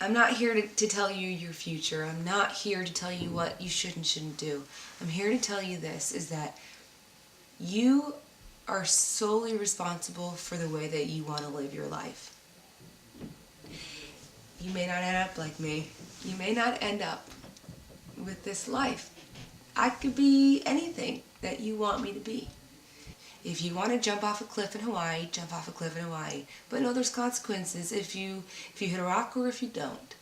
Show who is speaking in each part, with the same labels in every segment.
Speaker 1: I'm not here to tell you your future. I'm not here to tell you what you should and shouldn't do. I'm here to tell you this, is that you are solely responsible for the way that you want to live your life. You may not end up like me. You may not end up with this life. I could be anything that you want me to be. If you want to jump off a cliff in Hawaii, jump off a cliff in Hawaii. But no, there's consequences if you hit a rock or if you don't.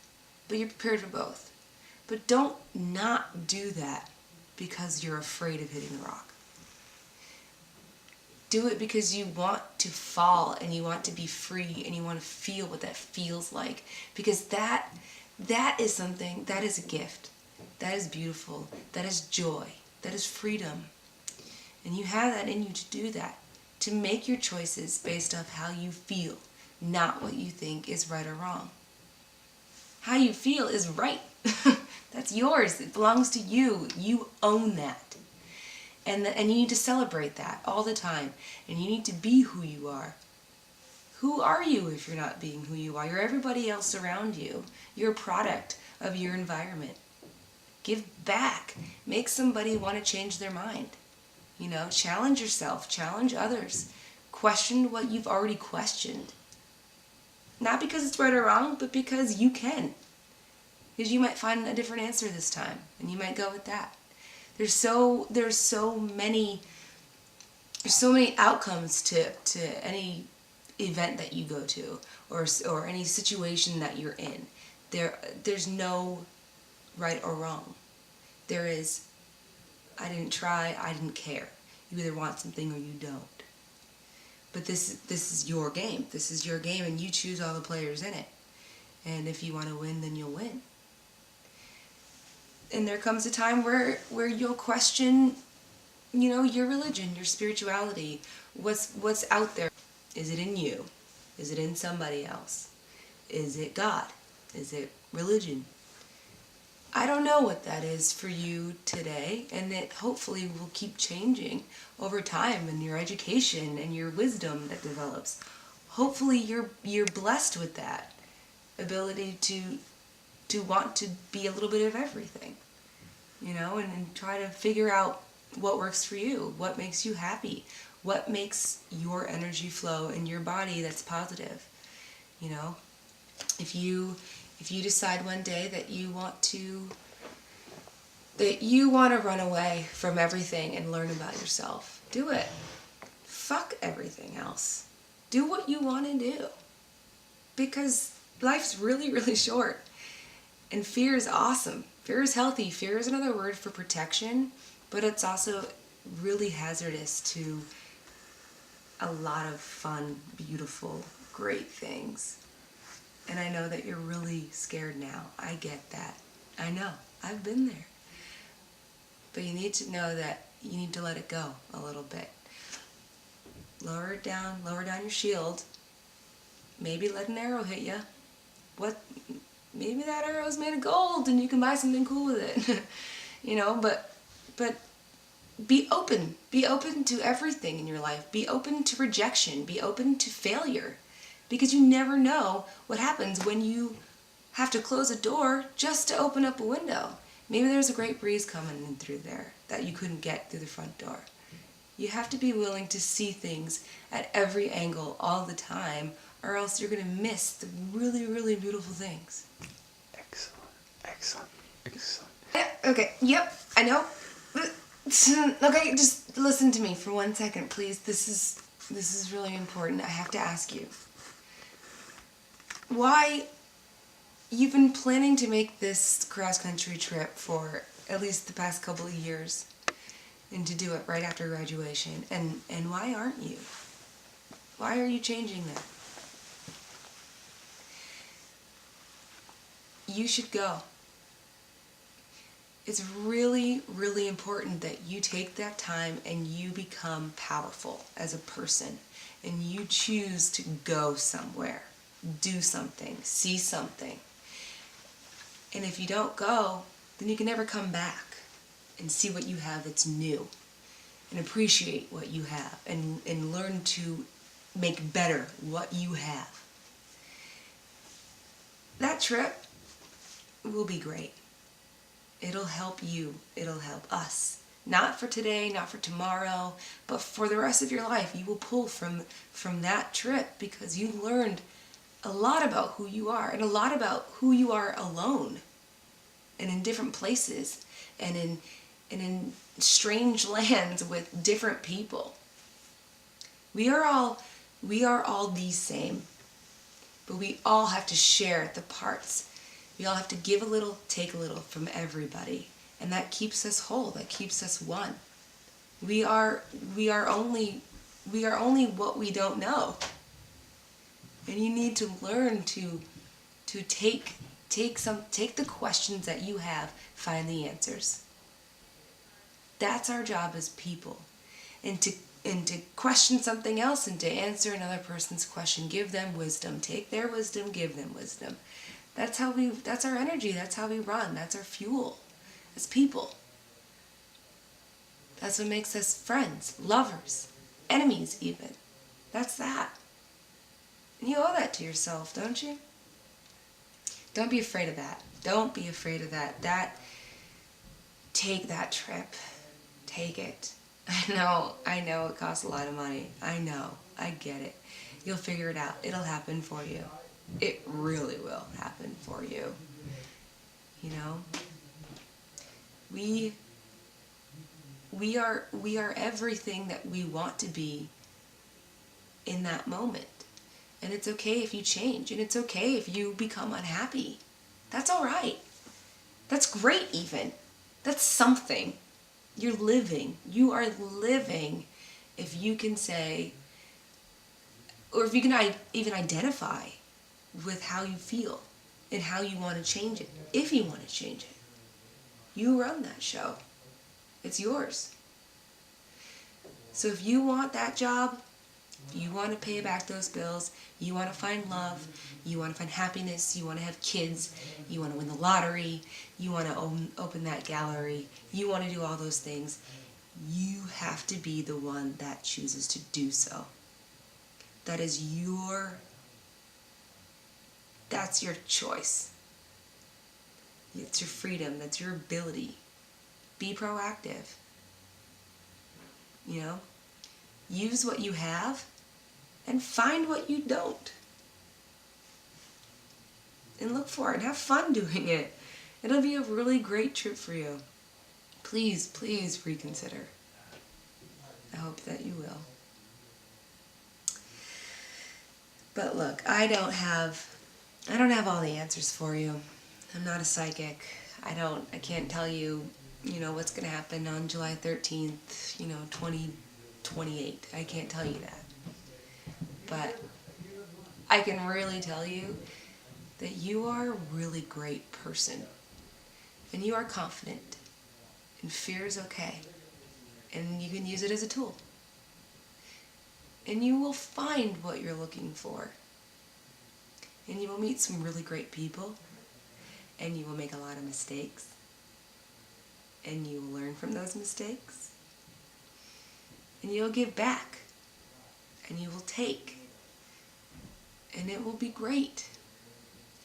Speaker 1: But you're prepared for both. But don't not do that because you're afraid of hitting the rock. Do it because you want to fall and you want to be free and you want to feel what that feels like. Because that is something, that is a gift. That is beautiful. That is joy. That is freedom. And you have that in you to do that. To make your choices based off how you feel, not what you think is right or wrong. How you feel is right. That's yours. It belongs to you. You own that. And you need to celebrate that all the time. And you need to be who you are. Who are you if you're not being who you are? You're everybody else around you. You're a product of your environment. Give back. Make somebody want to change their mind. You know, challenge yourself. Challenge others. Question what you've already questioned. Not because it's right or wrong, but because you can. Because you might find a different answer this time. And you might go with that. There's so many outcomes to any event that you go to or any situation that you're in. There's no right or wrong. There is, I didn't try, I didn't care. You either want something or you don't. But this is your game. This is your game, and you choose all the players in it. And if you want to win, then you'll win. And there comes a time where you'll question, you know, your religion, your spirituality, what's out there. Is it in you? Is it in somebody else? Is it God? Is it religion? I don't know what that is for you today, and it hopefully will keep changing over time in your education and your wisdom that develops. Hopefully you're blessed with that ability to want to be a little bit of everything, you know, and try to figure out what works for you, what makes you happy, what makes your energy flow in your body that's positive. You know, if you decide one day that you want to run away from everything and learn about yourself, do it. Fuck everything else. Do what you want to do. Because life's really, really short. And fear is awesome. Fear is healthy. Fear is another word for protection, but it's also really hazardous to a lot of fun, beautiful, great things. And I know that you're really scared now. I get that. I know. I've been there. But you need to know that you need to let it go a little bit. Lower down your shield. Maybe let an arrow hit you. Maybe that arrow is made of gold and you can buy something cool with it. You know, but be open. Be open to everything in your life. Be open to rejection. Be open to failure. Because you never know what happens when you have to close a door just to open up a window. Maybe there's a great breeze coming in through there that you couldn't get through the front door. You have to be willing to see things at every angle all the time, or else you're going to miss the really, really beautiful things.
Speaker 2: Excellent.
Speaker 1: Yeah, okay, yep, I know. Okay, just listen to me for 1 second, please. This is really important. I have to ask you. Why you've been planning to make this cross-country trip for at least the past couple of years, and to do it right after graduation, and why aren't you? Why are you changing that? You should go. It's really, really important that you take that time and you become powerful as a person, and you choose to go somewhere, do something, see something. And if you don't go, then you can never come back and see what you have that's new, and appreciate what you have, and learn to make better what you have. That trip will be great. It'll help you. It'll help us. Not for today, not for tomorrow, but for the rest of your life. You will pull from that trip because you learned a lot about who you are and a lot about who you are alone and in different places and in strange lands with different people. We are all the same, but we all have to share the parts. We all have to give a little, take a little from everybody, and that keeps us whole. That keeps us one. We are only what we don't know, and you need to learn to take the questions that you have, find the answers. That's our job as people, and to question something else and to answer another person's question. Give them wisdom. Take their wisdom, give them wisdom. That's our energy. That's how we run. That's our fuel as people. That's what makes us friends, lovers, enemies even. That's that. And you owe that to yourself, don't you? Don't be afraid of that. Don't be afraid of that. Take that trip. Take it. I know it costs a lot of money. I know. I get it. You'll figure it out. It'll happen for you. It really will happen for you. You know? We are everything that we want to be in that moment. And it's okay if you change. And it's okay if you become unhappy. That's all right. That's great even. That's something. You're living. You are living if you can say, or if you can even identify with how you feel and how you want to change it. If you want to change it. You run that show. It's yours. So if you want that job, if you want to pay back those bills, you want to find love, you want to find happiness, you want to have kids, you want to win the lottery, you want to open that gallery, you want to do all those things, you have to be the one that chooses to do so. That's your choice. It's your freedom, that's your ability. Be proactive. You know? Use what you have and find what you don't. And look for it and have fun doing it. It'll be a really great trip for you. Please, please reconsider. I hope that you will. But look, I don't have all the answers for you. I'm not a psychic. I can't tell you, what's going to happen on July 13th, 2028. I can't tell you that. But I can really tell you that you are a really great person. And you are confident. And fear is okay. And you can use it as a tool. And you will find what you're looking for. And you will meet some really great people. And you will make a lot of mistakes. And you will learn from those mistakes. And you'll give back. And you will take. And it will be great.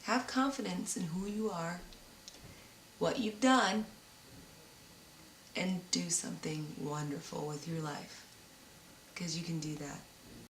Speaker 1: Have confidence in who you are, what you've done, and do something wonderful with your life. Because you can do that.